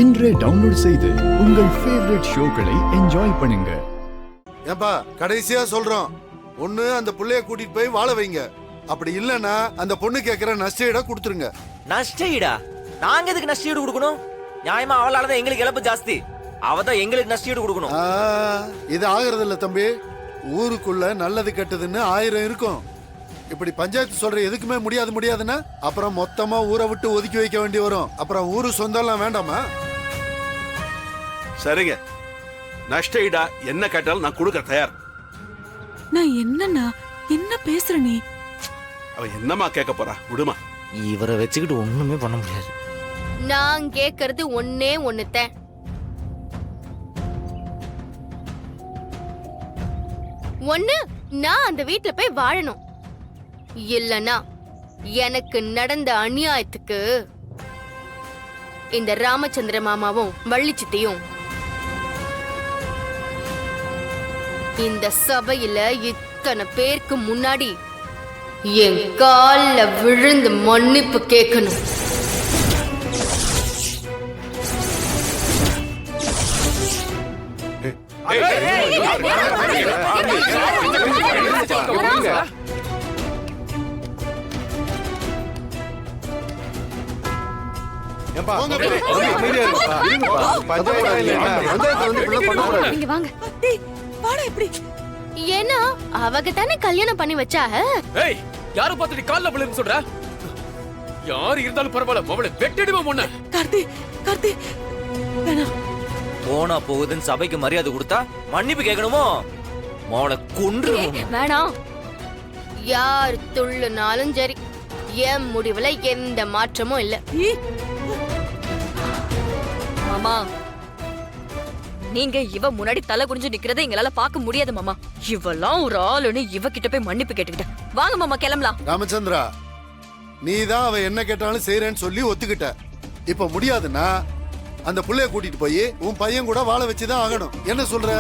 இன்றே டவுன்லோட் செய்து உங்கள் ஃபேவரட் ஷோக்களை என்ஜாய் பண்ணுங்க. ஏன்பா கடைசியா சொல்றோம், ஒண்ணு அந்த புள்ளைய கூட்டிட்டு போய் வாழ வைங்க, அப்படி இல்லன்னா அந்த பொண்ணு கேக்குற நஷ்டஈட கொடுத்துருங்க. நஷ்டஈடா? நாங்க எதுக்கு நஷ்டஈடு கொடுக்கணும்? நியாயமா அவளாலதான் எங்களுக்கு இழப்பு ஜாஸ்தி, அவதான் எங்களுக்கு நஷ்டஈடு கொடுக்கணும். இது ஆகிறது இல்ல தம்பி. ஊருக்குள்ள நல்லது கெட்டதுன்னு 1000 இருக்கும். இப்படி பஞ்சாயத்து சொல்ற எதுக்குமே முடியாதுன்னா அப்புறம் மொத்தமா ஊரை விட்டு ஒதுக்கி வைக்க வேண்டி வரும். அப்புறம் ஊரு சொந்தம்லாம் வேண்டாமா? சரிங்க, நஷ்டஈடா என்ன கேட்டாலும் நான் கொடுக்க தயார். நான் என்னன்னா என்ன பேசுற நீ? அவ என்னமா கேட்க போறா, விடுமா. இவரை வச்சுக்கிட்டு ஒண்ணுமே பண்ண முடியாது. நான் கேக்குறது ஒன்னே ஒண்ணுதான். ஒண்ணு, நான் அந்த வீட்ல போய் வாழணும், இல்லனா எனக்கு நடந்த அநியாயத்துக்கு இந்த ராமச்சந்திர மாமாவும் வள்ளிச்சித்தையும் இந்த சபையில இத்தனை பேருக்கு முன்னாடி என் கால்ல விழுந்து மன்னிப்பு கேட்கணும். ஏன்னா அவங்க தானே கல்யாணம் பண்ணி வச்சாக. யாரும் பார்த்துட்டு கால்ல விழுந்து சொல்ற? யாரு இருந்தாலும் பரவாயில்ல, அவளை வெட்டிடுவோம். முன்ன கார்த்தி கார்த்தி வேணாம். போனா போகுதுன்னு சபைக்கு மரியாதை கொடுத்தா மன்னிப்பு கேட்கணுமோ? மோனை கொன்று. வேணாம், யார் துள்ளுனாலும் சரி, என் முடிவுல எந்த மாற்றமும் இல்ல. மாமா, நீங்க இவ முன்னாடி தலை குனிஞ்சு நிக்கிறத எங்களால பார்க்க முடியாது மாமா. இவெல்லாம் ஒரு ஆளுன்னு இவகிட்ட போய் மன்னிப்பு கேட்டுக்கிட்ட. வாங்க மாமா, கிளம்பலாம். ராமச்சந்திரா, நீதான் அவ என்ன கேட்டாலும் செய்யறேன்னு சொல்லி ஒத்துக்கிட்ட. இப்ப முடியாதுன்னா அந்த புள்ளைய கூட்டிட்டு போய் உன் பையன் கூட வாழ வச்சுதான் ஆகணும். என்ன சொல்ற?